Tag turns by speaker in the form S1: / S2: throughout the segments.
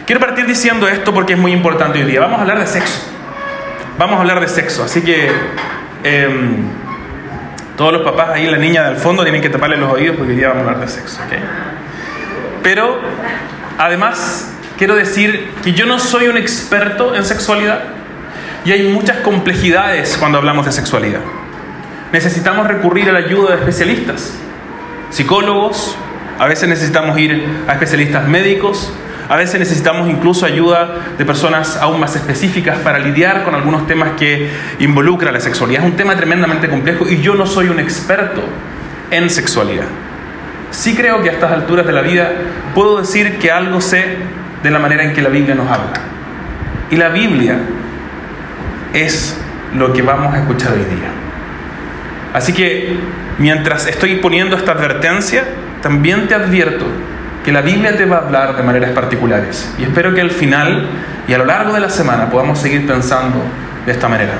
S1: Quiero partir diciendo esto porque es muy importante hoy día. Vamos a hablar de sexo. Vamos a hablar de sexo. Así que todos los papás ahí, la niña del fondo, tienen que taparle los oídos porque hoy día vamos a hablar de sexo. ¿Okay? Pero, además, quiero decir que yo no soy un experto en sexualidad y hay muchas complejidades cuando hablamos de sexualidad. Necesitamos recurrir a la ayuda de especialistas, psicólogos, a veces necesitamos ir a especialistas médicos, a veces necesitamos incluso ayuda de personas aún más específicas para lidiar con algunos temas que involucran la sexualidad. Es un tema tremendamente complejo y yo no soy un experto en sexualidad. Sí creo que a estas alturas de la vida puedo decir que algo sé de la manera en que la Biblia nos habla. Y la Biblia es lo que vamos a escuchar hoy día. Así que mientras estoy poniendo esta advertencia, también te advierto que la Biblia te va a hablar de maneras particulares. Y espero que al final y a lo largo de la semana podamos seguir pensando de esta manera.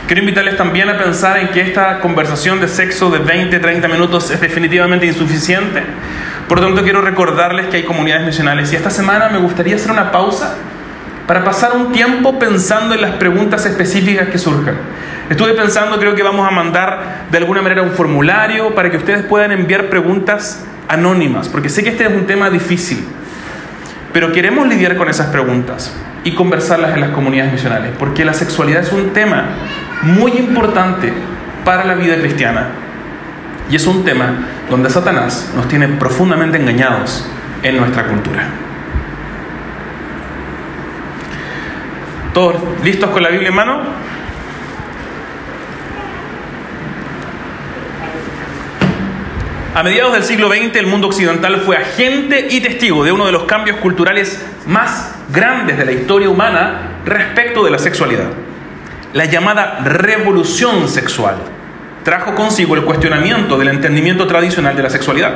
S1: Quiero invitarles también a pensar en que esta conversación de sexo de 20-30 minutos es definitivamente insuficiente. Por lo tanto, quiero recordarles que hay comunidades misionales. Y esta semana me gustaría hacer una pausa para pasar un tiempo pensando en las preguntas específicas que surjan. Estuve pensando, creo que vamos a mandar de alguna manera un formulario para que ustedes puedan enviar preguntas anónimas, porque sé que este es un tema difícil, pero queremos lidiar con esas preguntas y conversarlas en las comunidades misionales, porque la sexualidad es un tema muy importante para la vida cristiana y es un tema donde Satanás nos tiene profundamente engañados en nuestra cultura. ¿Todos listos con la Biblia en mano? A mediados del siglo XX, el mundo occidental fue agente y testigo de uno de los cambios culturales más grandes de la historia humana respecto de la sexualidad. La llamada revolución sexual trajo consigo el cuestionamiento del entendimiento tradicional de la sexualidad.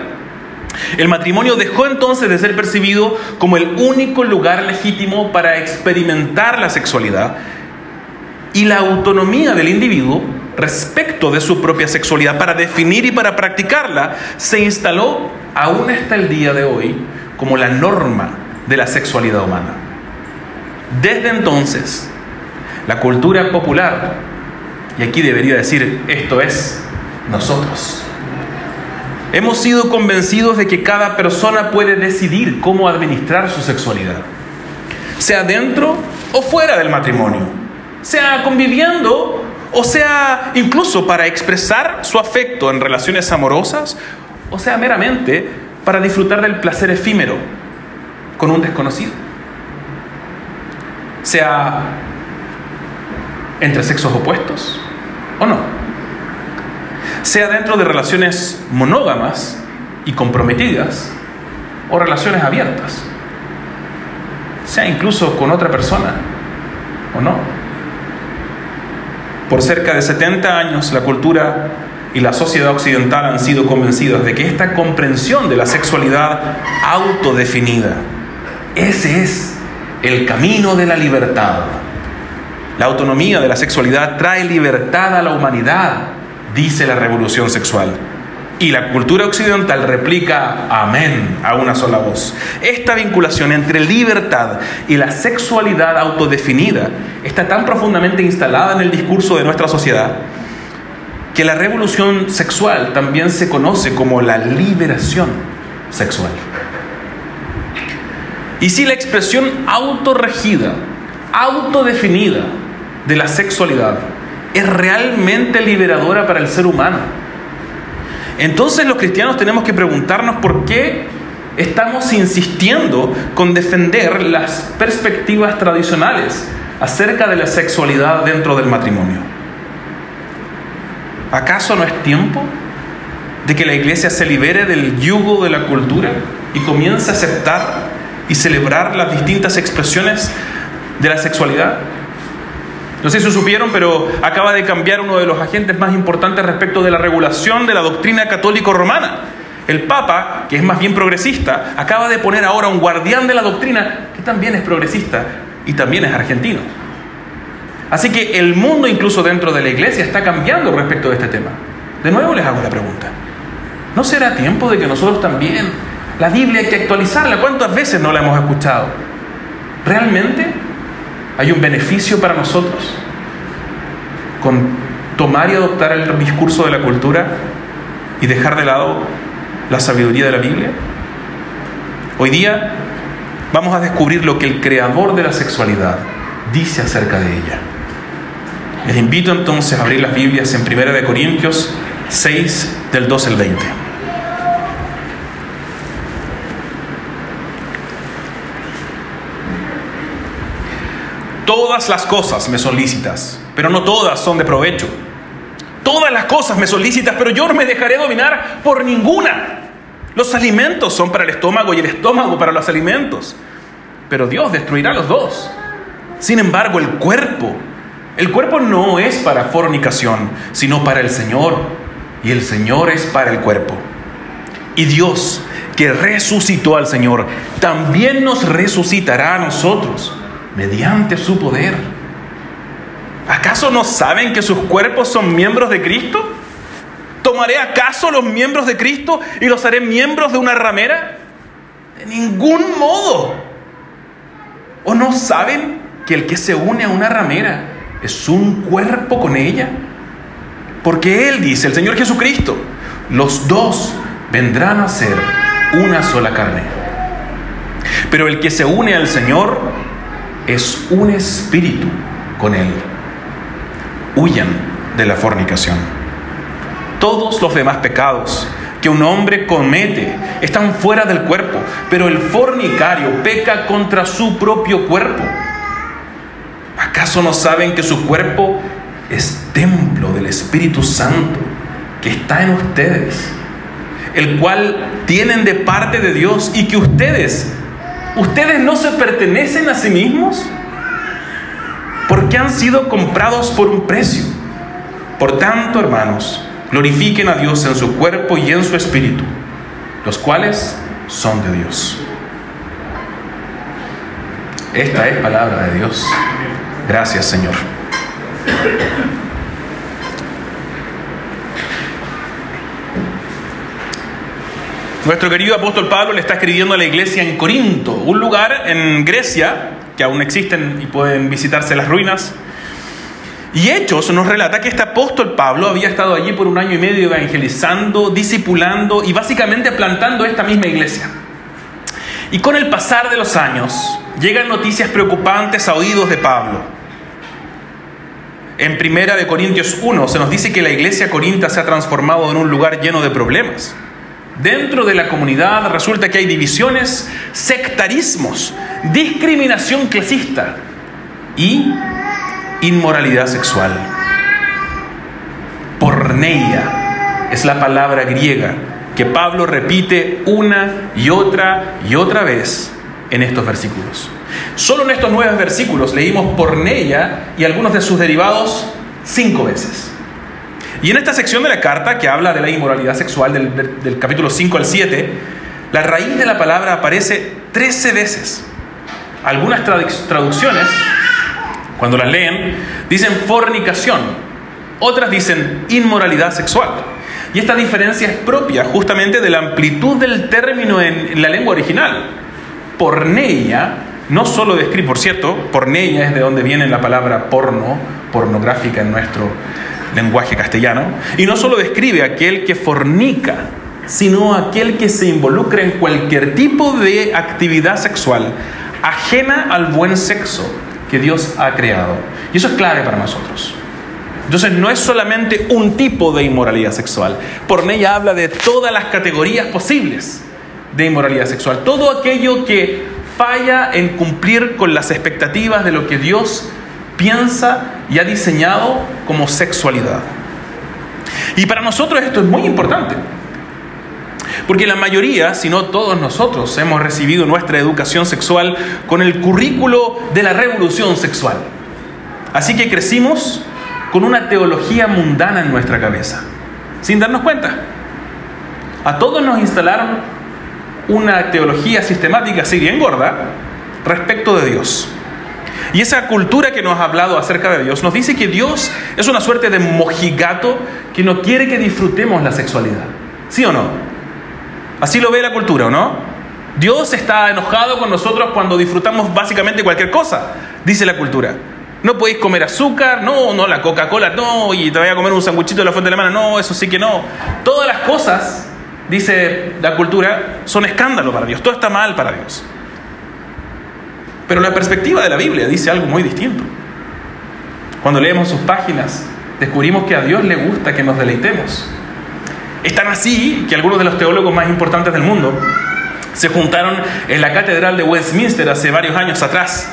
S1: El matrimonio dejó entonces de ser percibido como el único lugar legítimo para experimentar la sexualidad y la autonomía del individuo respecto de su propia sexualidad para definir y para practicarla se instaló aún hasta el día de hoy como la norma de la sexualidad humana. Desde entonces, la cultura popular, y aquí debería decir esto es nosotros, hemos sido convencidos de que cada persona puede decidir cómo administrar su sexualidad, sea dentro o fuera del matrimonio, sea conviviendo o sea incluso para expresar su afecto en relaciones amorosas, o sea meramente para disfrutar del placer efímero con un desconocido, sea entre sexos opuestos o no, sea dentro de relaciones monógamas y comprometidas o relaciones abiertas, sea incluso con otra persona o no. Por cerca de 70 años, la cultura y la sociedad occidental han sido convencidos de que esta comprensión de la sexualidad autodefinida, ese es el camino de la libertad. La autonomía de la sexualidad trae libertad a la humanidad, dice la revolución sexual. Y la cultura occidental replica amén a una sola voz. Esta vinculación entre libertad y la sexualidad autodefinida está tan profundamente instalada en el discurso de nuestra sociedad que la revolución sexual también se conoce como la liberación sexual. Y si la expresión autorregida, autodefinida de la sexualidad es realmente liberadora para el ser humano, entonces los cristianos tenemos que preguntarnos por qué estamos insistiendo con defender las perspectivas tradicionales acerca de la sexualidad dentro del matrimonio. ¿Acaso no es tiempo de que la iglesia se libere del yugo de la cultura y comience a aceptar y celebrar las distintas expresiones de la sexualidad? No sé si supieron, pero acaba de cambiar uno de los agentes más importantes respecto de la regulación de la doctrina católico-romana. El Papa, que es más bien progresista, acaba de poner ahora un guardián de la doctrina que también es progresista y también es argentino. Así que el mundo, incluso dentro de la iglesia, está cambiando respecto de este tema. De nuevo les hago la pregunta: ¿no será tiempo de que nosotros también, la Biblia hay que actualizarla? ¿Cuántas veces no la hemos escuchado? ¿realmente hay un beneficio para nosotros con tomar y adoptar el discurso de la cultura y dejar de lado la sabiduría de la Biblia? Hoy día vamos a descubrir lo que el creador de la sexualidad dice acerca de ella. Les invito entonces a abrir las Biblias en 1 Corintios 6, del 12 al 20. Todas las cosas me son lícitas, pero no todas son de provecho. Todas las cosas me son lícitas, pero yo no me dejaré dominar por ninguna. Los alimentos son para el estómago y el estómago para los alimentos, pero Dios destruirá los dos. Sin embargo, el cuerpo no es para fornicación, sino para el Señor, y el Señor es para el cuerpo. Y Dios, que resucitó al Señor, también nos resucitará a nosotros mediante su poder. ¿Acaso no saben que sus cuerpos son miembros de Cristo? ¿Tomaré acaso los miembros de Cristo y los haré miembros de una ramera? De ningún modo. ¿O no saben que el que se une a una ramera es un cuerpo con ella? Porque Él dice, el Señor Jesucristo, los dos vendrán a ser una sola carne. Pero el que se une al Señor es un espíritu con Él. Huyan de la fornicación. Todos los demás pecados que un hombre comete están fuera del cuerpo, pero el fornicario peca contra su propio cuerpo. ¿Acaso no saben que su cuerpo es templo del Espíritu Santo que está en ustedes, el cual tienen de parte de Dios, y que ustedes no se pertenecen a sí mismos, porque han sido comprados por un precio? Por tanto, hermanos, glorifiquen a Dios en su cuerpo y en su espíritu, los cuales son de Dios. Esta es palabra de Dios. Gracias, Señor. Nuestro querido apóstol Pablo le está escribiendo a la iglesia en Corinto, un lugar en Grecia que aún existen y pueden visitarse las ruinas. Y Hechos nos relata que este apóstol Pablo había estado allí por 1 año y medio evangelizando, discipulando y básicamente plantando esta misma iglesia. Y con el pasar de los años llegan noticias preocupantes a oídos de Pablo. En 1 Corintios 1 se nos dice que la iglesia corinta se ha transformado en un lugar lleno de problemas. Dentro de la comunidad resulta que hay divisiones, sectarismos, discriminación clasista y inmoralidad sexual. Porneia es la palabra griega que Pablo repite una y otra vez en estos versículos. Solo en estos 9 versículos leímos porneia y algunos de sus derivados 5 veces. Y en esta sección de la carta que habla de la inmoralidad sexual del capítulo 5 al 7, la raíz de la palabra aparece 13 veces. Algunas traducciones, cuando las leen, dicen fornicación, otras dicen inmoralidad sexual. Y esta diferencia es propia justamente de la amplitud del término en la lengua original. Porneia no solo describe, por cierto, porneia es de donde viene la palabra porno, pornográfica en nuestro lenguaje castellano, y no solo describe a aquel que fornica, sino a aquel que se involucra en cualquier tipo de actividad sexual ajena al buen sexo que Dios ha creado. Y eso es clave para nosotros. Entonces no es solamente un tipo de inmoralidad sexual. Porneia habla de todas las categorías posibles de inmoralidad sexual. Todo aquello que falla en cumplir con las expectativas de lo que Dios piensa y ha diseñado como sexualidad. Y para nosotros esto es muy importante, porque la mayoría, si no todos nosotros, hemos recibido nuestra educación sexual con el currículo de la revolución sexual. Así que crecimos con una teología mundana en nuestra cabeza, sin darnos cuenta. A todos nos instalaron una teología sistemática así bien gorda respecto de Dios. Y esa cultura que nos ha hablado acerca de Dios nos dice que Dios es una suerte de mojigato que no quiere que disfrutemos la sexualidad. ¿Sí o no? Así lo ve la cultura, ¿o no? Dios está enojado con nosotros cuando disfrutamos básicamente cualquier cosa, dice la cultura. No podéis comer azúcar, no, la Coca-Cola, no, y te voy a comer un sanguchito de la fuente de la mano, no, eso sí que no. Todas las cosas, dice la cultura, son escándalo para Dios, todo está mal para Dios. Pero la perspectiva de la Biblia dice algo muy distinto. Cuando leemos sus páginas, descubrimos que a Dios le gusta que nos deleitemos. Es tan así que algunos de los teólogos más importantes del mundo se juntaron en la catedral de Westminster hace varios años atrás.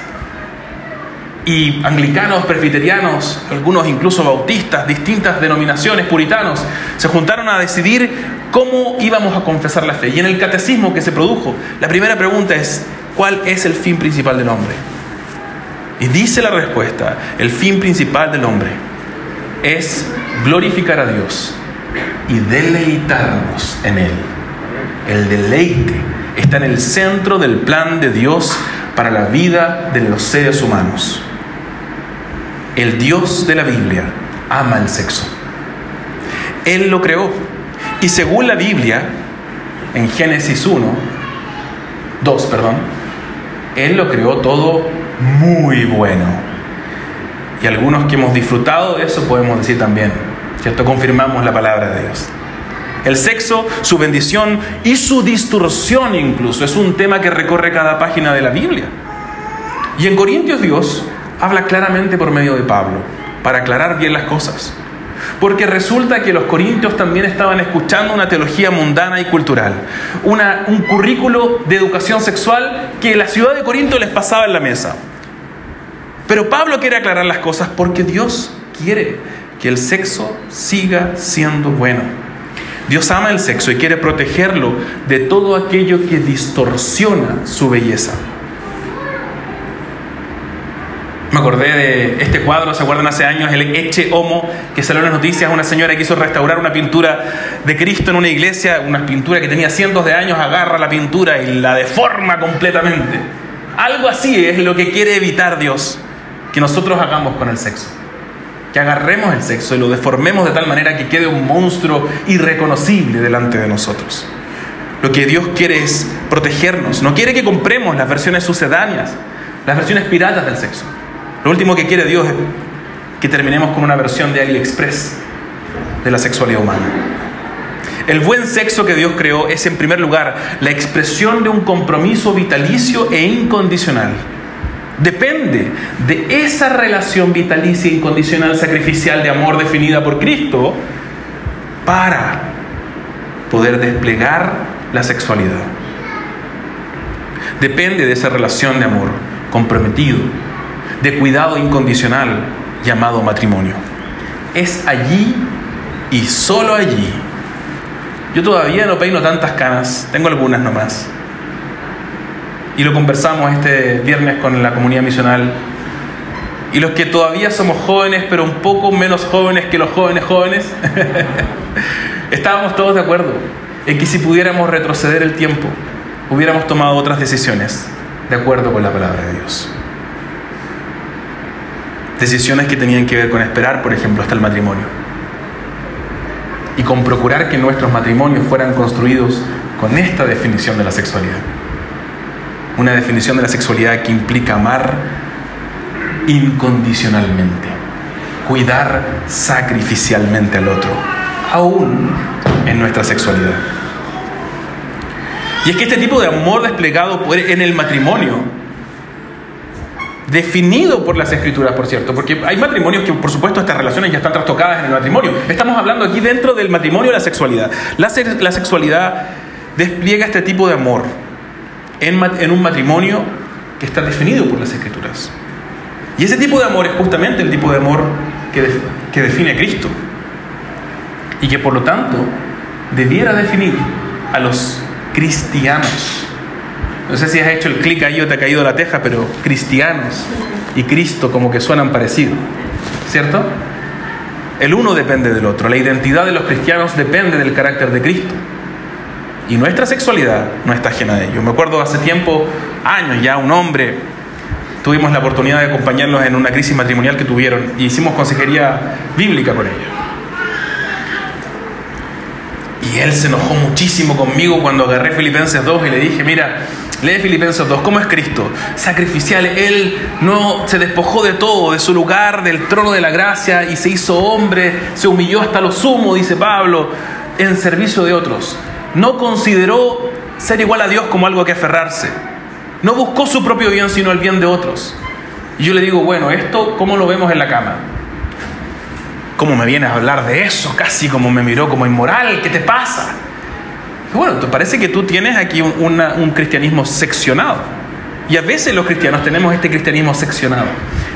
S1: Y anglicanos, presbiterianos, algunos incluso bautistas, distintas denominaciones, puritanos, se juntaron a decidir cómo íbamos a confesar la fe. Y en el catecismo que se produjo, la primera pregunta es: ¿cuál es el fin principal del hombre? Y dice la respuesta: el fin principal del hombre es glorificar a Dios y deleitarnos en Él. El deleite está en el centro del plan de Dios para la vida de los seres humanos. El Dios de la Biblia ama el sexo. Él lo creó. Y según la Biblia, en Génesis 2, Él lo creó todo muy bueno. Y algunos que hemos disfrutado de eso podemos decir también, ¿cierto? Confirmamos la palabra de Dios. El sexo, su bendición y su distorsión incluso, es un tema que recorre cada página de la Biblia. Y en Corintios Dios habla claramente por medio de Pablo, para aclarar bien las cosas. Porque resulta que los corintios también estaban escuchando una teología mundana y cultural, un currículo de educación sexual que la ciudad de Corinto les pasaba en la mesa. Pero Pablo quiere aclarar las cosas porque Dios quiere que el sexo siga siendo bueno. Dios ama el sexo y quiere protegerlo de todo aquello que distorsiona su belleza. Me acordé de este cuadro, ¿se acuerdan? Hace años, el Ecce Homo, que salió en las noticias. Una señora quiso restaurar una pintura de Cristo en una iglesia, una pintura que tenía cientos de años, agarra la pintura y la deforma completamente. Algo así es lo que quiere evitar Dios que nosotros hagamos con el sexo. Que agarremos el sexo y lo deformemos de tal manera que quede un monstruo irreconocible delante de nosotros. Lo que Dios quiere es protegernos. No quiere que compremos las versiones sucedáneas, las versiones piratas del sexo. Lo último que quiere Dios es que terminemos con una versión de AliExpress de la sexualidad humana. El buen sexo que Dios creó es, en primer lugar, la expresión de un compromiso vitalicio e incondicional. Depende de esa relación vitalicia, incondicional, sacrificial de amor definida por Cristo para poder desplegar la sexualidad. Depende de esa relación de amor comprometido, de cuidado incondicional llamado matrimonio. Es allí y solo allí. Yo todavía no peino tantas canas, tengo algunas nomás. Y lo conversamos este viernes con la comunidad misional. Y los que todavía somos jóvenes, pero un poco menos jóvenes que los jóvenes, estábamos todos de acuerdo en que si pudiéramos retroceder el tiempo, hubiéramos tomado otras decisiones de acuerdo con la palabra de Dios. Decisiones que tenían que ver con esperar, por ejemplo, hasta el matrimonio. Y con procurar que nuestros matrimonios fueran construidos con esta definición de la sexualidad. Una definición de la sexualidad que implica amar incondicionalmente, cuidar sacrificialmente al otro, aún en nuestra sexualidad. Y es que este tipo de amor desplegado en el matrimonio, definido por las Escrituras, por cierto, porque hay matrimonios que, por supuesto, estas relaciones ya están trastocadas en el matrimonio. Estamos hablando aquí dentro del matrimonio de la sexualidad. La sexualidad despliega este tipo de amor en un matrimonio que está definido por las Escrituras. Y ese tipo de amor es justamente el tipo de amor que define a Cristo. Y que, por lo tanto, debiera definir a los cristianos. No sé si has hecho el clic ahí o te ha caído la teja, pero cristianos y Cristo como que suenan parecidos, ¿cierto? El uno depende del otro. La identidad de los cristianos depende del carácter de Cristo. Y nuestra sexualidad no está ajena de ello. Me acuerdo hace tiempo, años ya, un hombre, tuvimos la oportunidad de acompañarlos en una crisis matrimonial que tuvieron y hicimos consejería bíblica con ella. Y él se enojó muchísimo conmigo cuando agarré Filipenses 2 y le dije, mira, lee Filipenses 2, ¿cómo es Cristo? Sacrificial, Él no se despojó de todo, de su lugar, del trono de la gracia, y se hizo hombre, se humilló hasta lo sumo, dice Pablo, en servicio de otros. No consideró ser igual a Dios como algo a que aferrarse. No buscó su propio bien, sino el bien de otros. Y yo le digo, bueno, ¿esto cómo lo vemos en la cama? ¿Cómo me vienes a hablar de eso? Casi como me miró como inmoral, ¿qué te pasa? Y bueno, ¿te parece que tú tienes aquí un cristianismo seccionado? Y a veces los cristianos tenemos este cristianismo seccionado.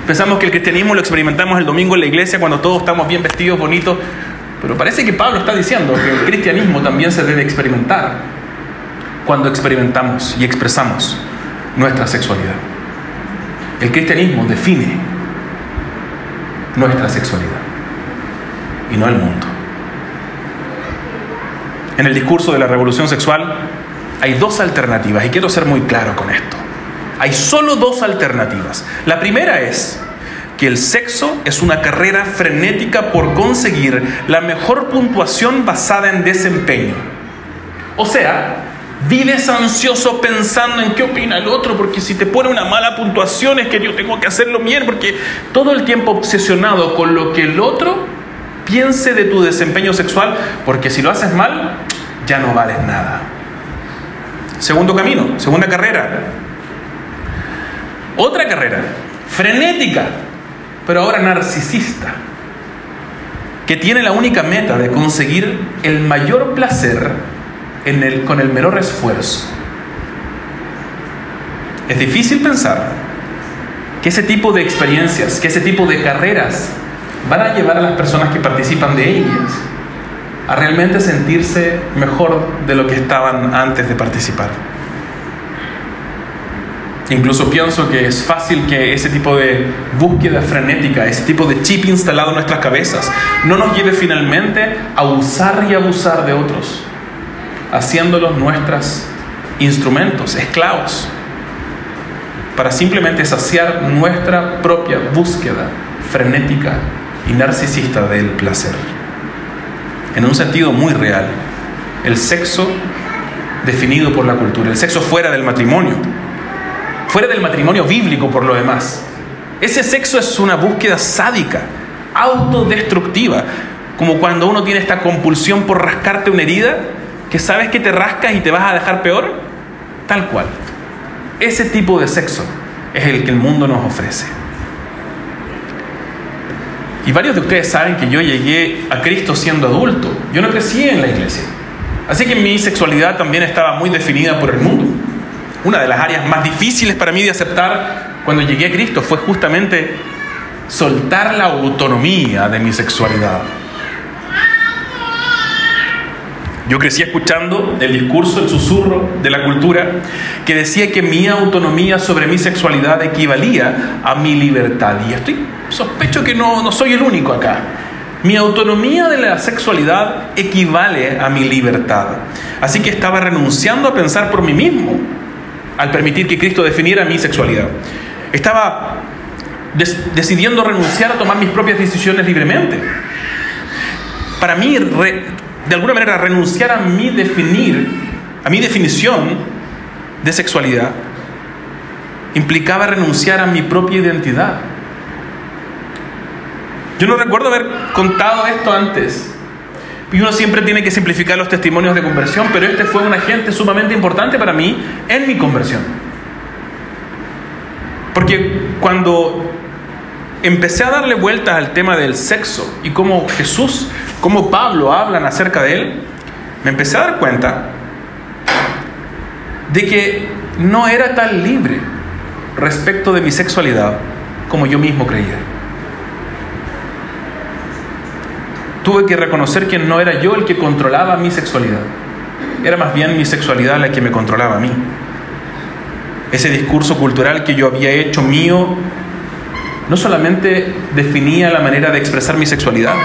S1: Pensamos que el cristianismo lo experimentamos el domingo en la iglesia cuando todos estamos bien vestidos, bonitos. Pero parece que Pablo está diciendo que el cristianismo también se debe experimentar cuando experimentamos y expresamos nuestra sexualidad. El cristianismo define nuestra sexualidad y no el mundo. En el discurso de la revolución sexual hay dos alternativas y quiero ser muy claro con esto. Hay solo dos alternativas. La primera es que el sexo es una carrera frenética por conseguir la mejor puntuación basada en desempeño. O sea, vives ansioso pensando en qué opina el otro, porque si te pone una mala puntuación es que yo tengo que hacerlo bien, porque todo el tiempo obsesionado con lo que el otro piense de tu desempeño sexual, porque si lo haces mal, ya no vales nada. Segundo camino, segunda carrera. Otra carrera, frenética, pero ahora narcisista, que tiene la única meta de conseguir el mayor placer con el menor esfuerzo. Es difícil pensar que ese tipo de experiencias, que ese tipo de carreras van a llevar a las personas que participan de ellas a realmente sentirse mejor de lo que estaban antes de participar. Incluso pienso que es fácil que ese tipo de búsqueda frenética, ese tipo de chip instalado en nuestras cabezas, no nos lleve finalmente a usar y abusar de otros, haciéndolos nuestros instrumentos, esclavos, para simplemente saciar nuestra propia búsqueda frenética y narcisista del placer. En un sentido muy real, el sexo definido por la cultura, el sexo fuera del matrimonio bíblico por lo demás, ese sexo es una búsqueda sádica, autodestructiva, como cuando uno tiene esta compulsión por rascarte una herida, que sabes que te rascas y te vas a dejar peor, tal cual. Ese tipo de sexo es el que el mundo nos ofrece. Y varios de ustedes saben que yo llegué a Cristo siendo adulto. Yo no crecí en la iglesia. Así que mi sexualidad también estaba muy definida por el mundo. Una de las áreas más difíciles para mí de aceptar cuando llegué a Cristo fue justamente soltar la autonomía de mi sexualidad. Yo crecí escuchando el discurso, el susurro de la cultura que decía que mi autonomía sobre mi sexualidad equivalía a mi libertad. Y sospecho que no soy el único acá. Mi autonomía de la sexualidad equivale a mi libertad. Así que estaba renunciando a pensar por mí mismo al permitir que Cristo definiera mi sexualidad. Estaba decidiendo renunciar a tomar mis propias decisiones libremente. Para mí, de alguna manera, renunciar a mi definición de sexualidad implicaba renunciar a mi propia identidad. Yo no recuerdo haber contado esto antes. Y uno siempre tiene que simplificar los testimonios de conversión, pero este fue un agente sumamente importante para mí en mi conversión. Porque cuando empecé a darle vueltas al tema del sexo y cómo Jesús, cómo Pablo hablan acerca de él, me empecé a dar cuenta de que no era tan libre respecto de mi sexualidad como yo mismo creía. Tuve que reconocer que no era yo el que controlaba mi sexualidad. Era más bien mi sexualidad la que me controlaba a mí. Ese discurso cultural que yo había hecho mío no solamente definía la manera de expresar mi sexualidad.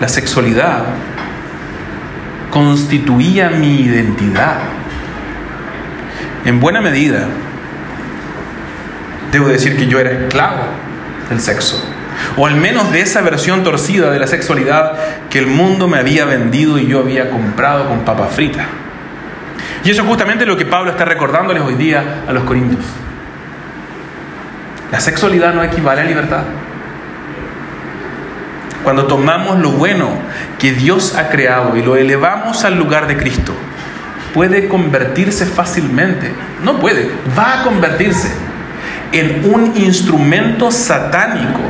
S1: La sexualidad constituía mi identidad. En buena medida, debo decir que yo era esclavo del sexo. o al menos de esa versión torcida de la sexualidad que el mundo me había vendido y yo había comprado con papas fritas. Y eso es justamente lo que Pablo está recordándoles hoy día a los corintios. La sexualidad no equivale a libertad. Cuando tomamos lo bueno que Dios ha creado y lo elevamos al lugar de Cristo, puede convertirse fácilmente, no puede, va a convertirse en un instrumento satánico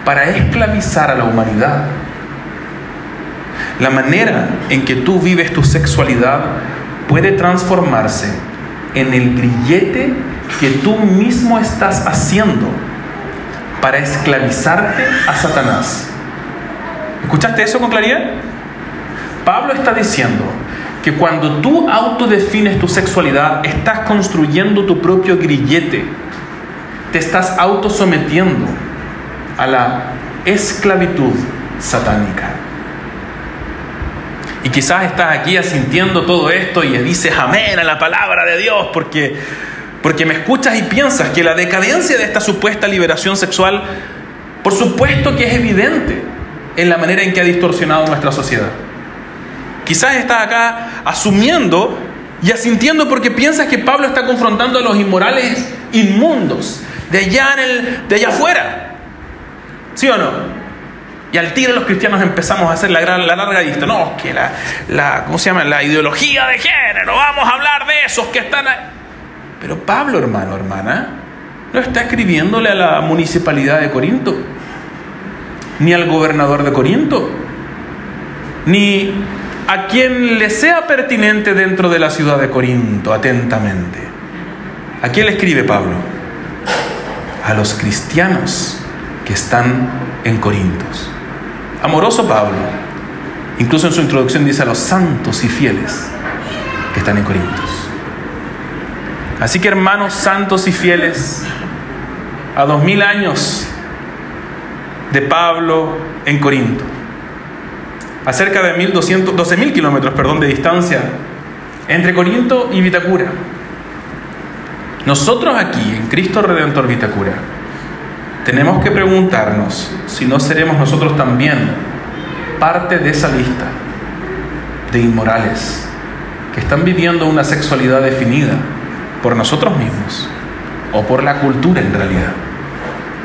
S1: para esclavizar a la humanidad. La manera en que tú vives tu sexualidad puede transformarse en el grillete que tú mismo estás haciendo para esclavizarte a Satanás. ¿Escuchaste eso con claridad? Pablo está diciendo que cuando tú autodefines tu sexualidad, estás construyendo tu propio grillete. Te estás autosometiendo a la esclavitud satánica. Y quizás estás aquí asintiendo todo esto y dices amén a la palabra de Dios porque me escuchas y piensas que la decadencia de esta supuesta liberación sexual, por supuesto que es evidente en la manera en que ha distorsionado nuestra sociedad. Quizás estás acá asumiendo y asintiendo porque piensas que Pablo está confrontando a los inmorales inmundos de allá afuera. ¿Sí o no? Y al tiro los cristianos empezamos a hacer la larga lista. No, que ¿cómo se llama? La ideología de género. Vamos a hablar de esos que están ahí. Pero Pablo, hermano, hermana, no está escribiéndole a la municipalidad de Corinto, ni al gobernador de Corinto, ni a quien le sea pertinente dentro de la ciudad de Corinto, atentamente. ¿A quién le escribe Pablo? A los cristianos que están en Corintos. Amoroso Pablo, incluso en su introducción dice a los santos y fieles que están en Corintos. Así que hermanos santos y fieles, a 2000 años de Pablo en Corinto, a cerca de 12.000 kilómetros de distancia entre Corinto y Vitacura, nosotros aquí en Cristo Redentor Vitacura tenemos que preguntarnos si no seremos nosotros también parte de esa lista de inmorales que están viviendo una sexualidad definida por nosotros mismos o por la cultura en realidad,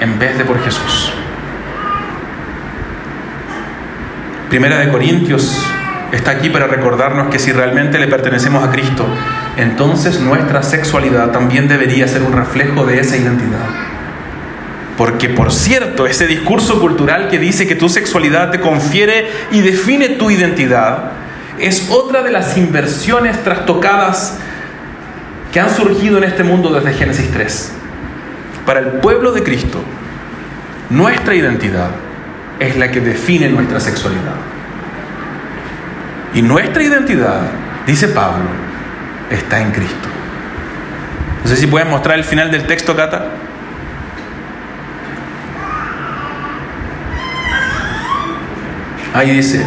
S1: en vez de por Jesús. Primera de Corintios está aquí para recordarnos que si realmente le pertenecemos a Cristo, entonces nuestra sexualidad también debería ser un reflejo de esa identidad. Porque, por cierto, ese discurso cultural que dice que tu sexualidad te confiere y define tu identidad es otra de las inversiones trastocadas que han surgido en este mundo desde Génesis 3. Para el pueblo de Cristo, nuestra identidad es la que define nuestra sexualidad. Y nuestra identidad, dice Pablo, está en Cristo. No sé si puedes mostrar el final del texto, Cata. Ahí dice: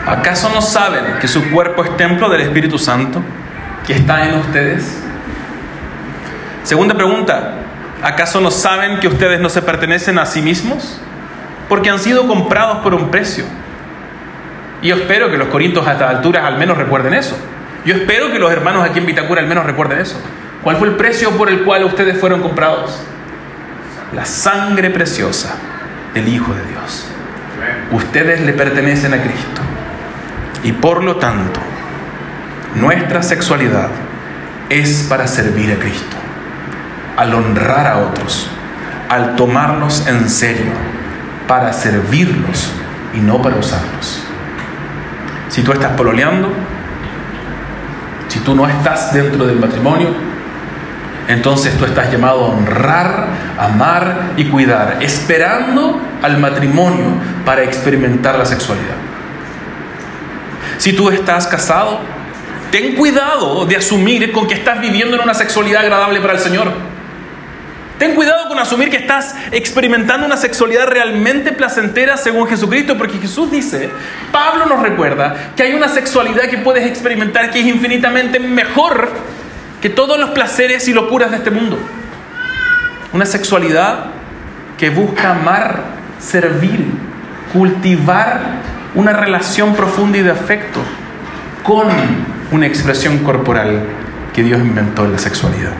S1: ¿acaso no saben que su cuerpo es templo del Espíritu Santo que está en ustedes? Segunda pregunta: ¿acaso no saben que ustedes no se pertenecen a sí mismos? Porque han sido comprados por un precio. Y yo espero que los corintios a estas alturas al menos recuerden eso. Yo espero que los hermanos aquí en Vitacura al menos recuerden eso. ¿Cuál fue el precio por el cual ustedes fueron comprados? La sangre preciosa del Hijo de Dios. Ustedes le pertenecen a Cristo. Y por lo tanto, nuestra sexualidad es para servir a Cristo, al honrar a otros, al tomarlos en serio, para servirlos y no para usarlos. Si tú estás pololeando, si tú no estás dentro del matrimonio, entonces tú estás llamado a honrar, amar y cuidar, esperando al matrimonio para experimentar la sexualidad. Si tú estás casado, ten cuidado de asumir con que estás viviendo en una sexualidad agradable para el Señor. Ten cuidado con asumir que estás experimentando una sexualidad realmente placentera según Jesucristo, porque Jesús dice, Pablo nos recuerda que hay una sexualidad que puedes experimentar que es infinitamente mejor que todos los placeres y locuras de este mundo. Una sexualidad que busca amar, servir, cultivar una relación profunda y de afecto con una expresión corporal que Dios inventó en la sexualidad.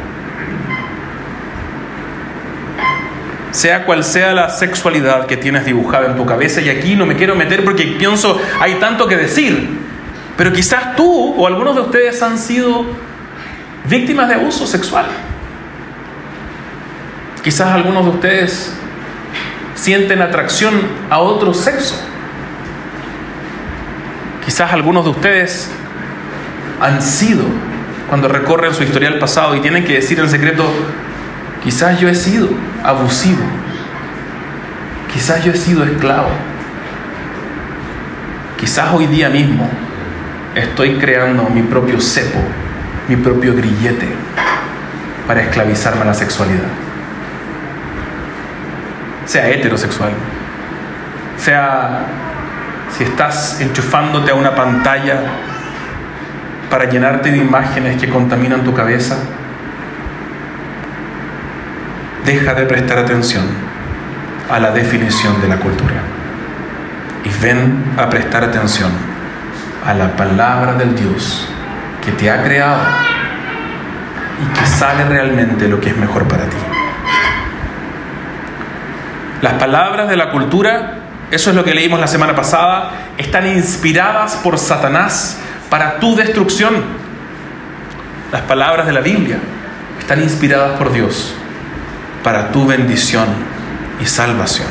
S1: Sea cual sea la sexualidad que tienes dibujada en tu cabeza, y aquí no me quiero meter porque pienso hay tanto que decir, pero quizás tú o algunos de ustedes han sido víctimas de abuso sexual. Quizás algunos de ustedes sienten atracción a otro sexo. Quizás algunos de ustedes han sido, cuando recorren su historial pasado y tienen que decir en secreto, quizás yo he sido abusivo, quizás yo he sido esclavo, quizás hoy día mismo estoy creando mi propio cepo, mi propio grillete para esclavizarme a la sexualidad. Sea heterosexual, sea si estás enchufándote a una pantalla para llenarte de imágenes que contaminan tu cabeza, deja de prestar atención a la definición de la cultura y ven a prestar atención a la palabra del Dios que te ha creado y que sabe realmente lo que es mejor para ti. Las palabras de la cultura, eso es lo que leímos la semana pasada, están inspiradas por Satanás para tu destrucción. Las palabras de la Biblia están inspiradas por Dios para tu bendición y salvación.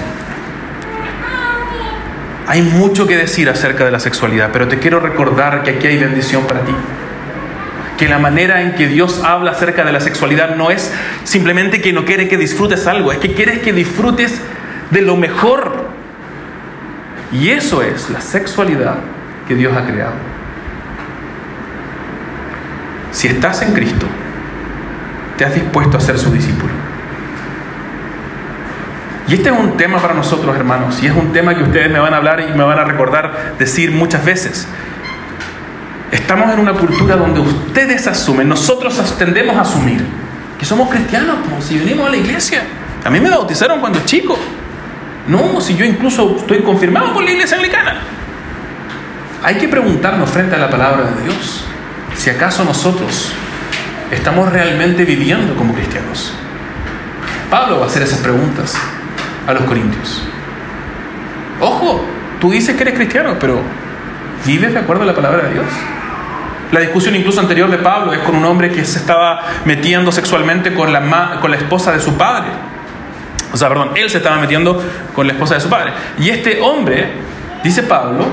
S1: Hay mucho que decir acerca de la sexualidad, pero te quiero recordar que aquí hay bendición para ti. Que la manera en que Dios habla acerca de la sexualidad no es simplemente que no quiere que disfrutes algo, es que quieres que disfrutes de lo mejor. Y eso es la sexualidad que Dios ha creado. Si estás en Cristo, te has dispuesto a ser su discípulo. Y este es un tema para nosotros, hermanos, y es un tema que ustedes me van a hablar y me van a recordar decir muchas veces. Estamos en una cultura donde ustedes asumen, nosotros tendemos a asumir que somos cristianos, como si venimos a la iglesia. A mí me bautizaron cuando chico. No, si yo incluso estoy confirmado por la iglesia anglicana. Hay que preguntarnos frente a la palabra de Dios, si acaso nosotros estamos realmente viviendo como cristianos. Pablo va a hacer esas preguntas a los corintios. Ojo, tú dices que eres cristiano, pero ¿vives de acuerdo a la palabra de Dios? La discusión incluso anterior de Pablo es con un hombre que se estaba metiendo sexualmente con la esposa de su padre. Él se estaba metiendo con la esposa de su padre. Y este hombre, dice Pablo,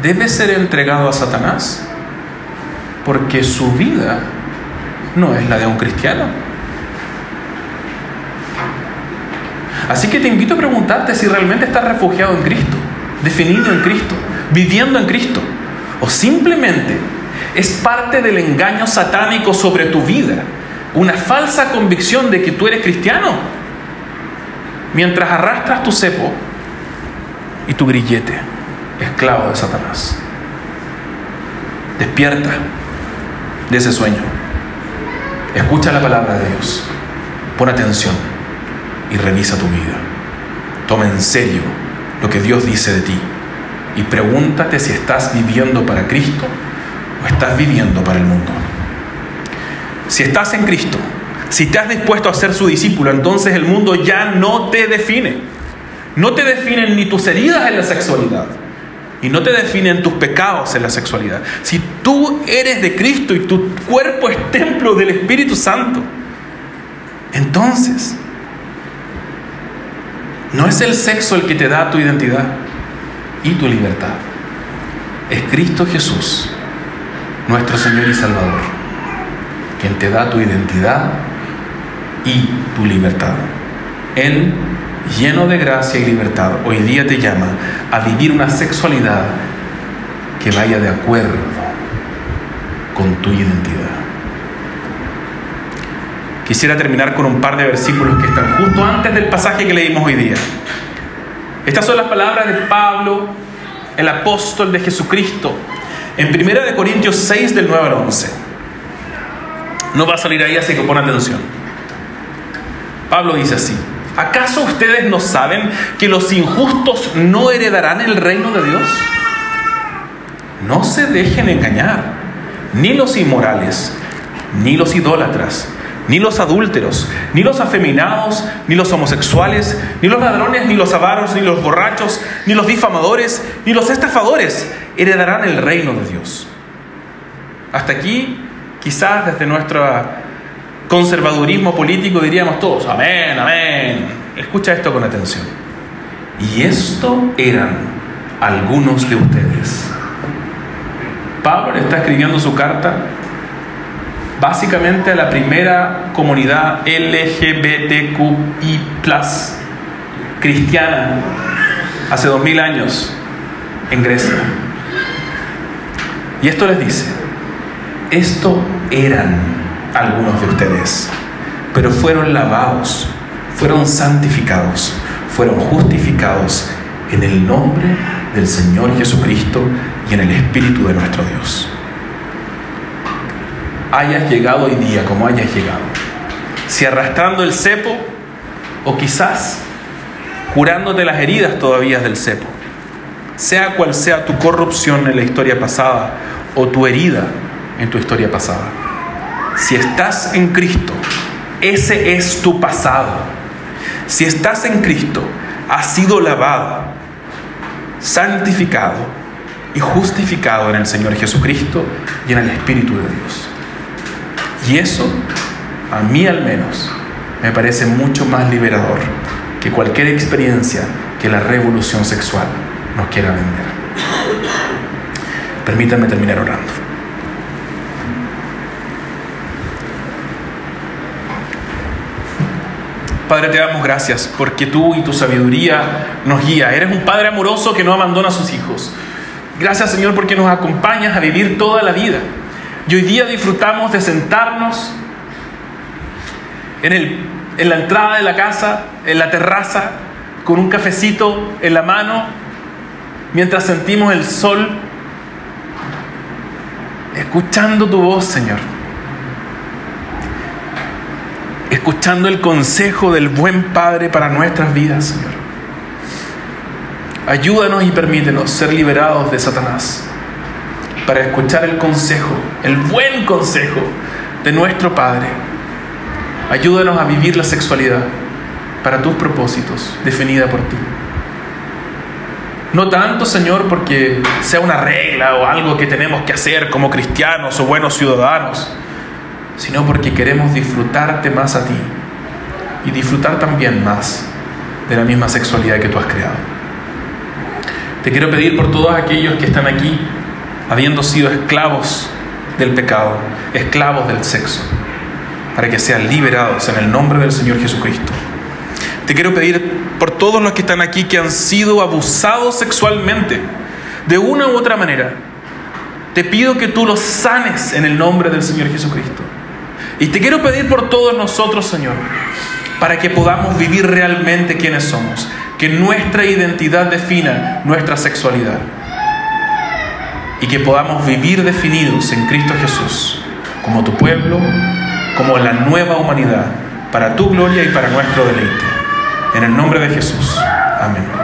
S1: debe ser entregado a Satanás porque su vida no es la de un cristiano. Así que te invito a preguntarte si realmente estás refugiado en Cristo, definido en Cristo, viviendo en Cristo, o simplemente es parte del engaño satánico sobre tu vida, una falsa convicción de que tú eres cristiano, mientras arrastras tu cepo y tu grillete, esclavo de Satanás. Despierta de ese sueño, escucha la palabra de Dios, pon atención y revisa tu vida. Toma en serio lo que Dios dice de ti y pregúntate si estás viviendo para Cristo o estás viviendo para el mundo. Si estás en Cristo, si te has dispuesto a ser su discípulo, entonces el mundo ya no te define. No te definen ni tus heridas en la sexualidad y no te definen tus pecados en la sexualidad. Si tú eres de Cristo y tu cuerpo es templo del Espíritu Santo, entonces no es el sexo el que te da tu identidad y tu libertad. Es Cristo Jesús, nuestro Señor y Salvador, quien te da tu identidad y tu libertad. Él, lleno de gracia y libertad, hoy día te llama a vivir una sexualidad que vaya de acuerdo con tu identidad. Quisiera terminar con un par de versículos que están justo antes del pasaje que leímos hoy día. Estas son las palabras de Pablo, el apóstol de Jesucristo, en 1 Corintios 6, del 9 al 11. No va a salir ahí, así que pon atención. Pablo dice así: ¿Acaso ustedes no saben que los injustos no heredarán el reino de Dios? No se dejen engañar, ni los inmorales, ni los idólatras, ni los adúlteros, ni los afeminados, ni los homosexuales, ni los ladrones, ni los avaros, ni los borrachos, ni los difamadores, ni los estafadores heredarán el reino de Dios. Hasta aquí, quizás desde nuestro conservadurismo político diríamos todos, amén, amén. Escucha esto con atención. Y esto eran algunos de ustedes. Pablo le está escribiendo su carta básicamente a la primera comunidad LGBTQI+ cristiana hace 2000 años en Grecia. Y esto les dice: esto eran algunos de ustedes, pero fueron lavados, fueron santificados, fueron justificados en el nombre del Señor Jesucristo y en el Espíritu de nuestro Dios. Hayas llegado hoy día como hayas llegado, si arrastrando el cepo o quizás curándote las heridas todavía del cepo, sea cual sea tu corrupción en la historia pasada o tu herida en tu historia pasada, si estás en Cristo, ese es tu pasado. Si estás en Cristo, has sido lavado, santificado y justificado en el Señor Jesucristo y en el Espíritu de Dios. Y eso, a mí al menos, me parece mucho más liberador que cualquier experiencia que la revolución sexual nos quiera vender. Permítanme terminar orando. Padre, te damos gracias porque tú y tu sabiduría nos guía. Eres un Padre amoroso que no abandona a sus hijos. Gracias, Señor, porque nos acompañas a vivir toda la vida. Y hoy día disfrutamos de sentarnos en la entrada de la casa, en la terraza, con un cafecito en la mano, mientras sentimos el sol, escuchando tu voz, Señor. Escuchando el consejo del buen Padre para nuestras vidas, Señor. Ayúdanos y permítenos ser liberados de Satanás para escuchar el consejo, el buen consejo de nuestro Padre. Ayúdanos a vivir la sexualidad para tus propósitos, definida por ti. No tanto, Señor, porque sea una regla o algo que tenemos que hacer como cristianos o buenos ciudadanos, sino porque queremos disfrutarte más a ti y disfrutar también más de la misma sexualidad que tú has creado. Te quiero pedir por todos aquellos que están aquí, habiendo sido esclavos del pecado, esclavos del sexo, para que sean liberados en el nombre del Señor Jesucristo. Te quiero pedir por todos los que están aquí que han sido abusados sexualmente, de una u otra manera. Te pido que tú los sanes en el nombre del Señor Jesucristo. Y te quiero pedir por todos nosotros, Señor, para que podamos vivir realmente quienes somos, que nuestra identidad defina nuestra sexualidad y que podamos vivir definidos en Cristo Jesús como tu pueblo, como la nueva humanidad, para tu gloria y para nuestro deleite. En el nombre de Jesús. Amén.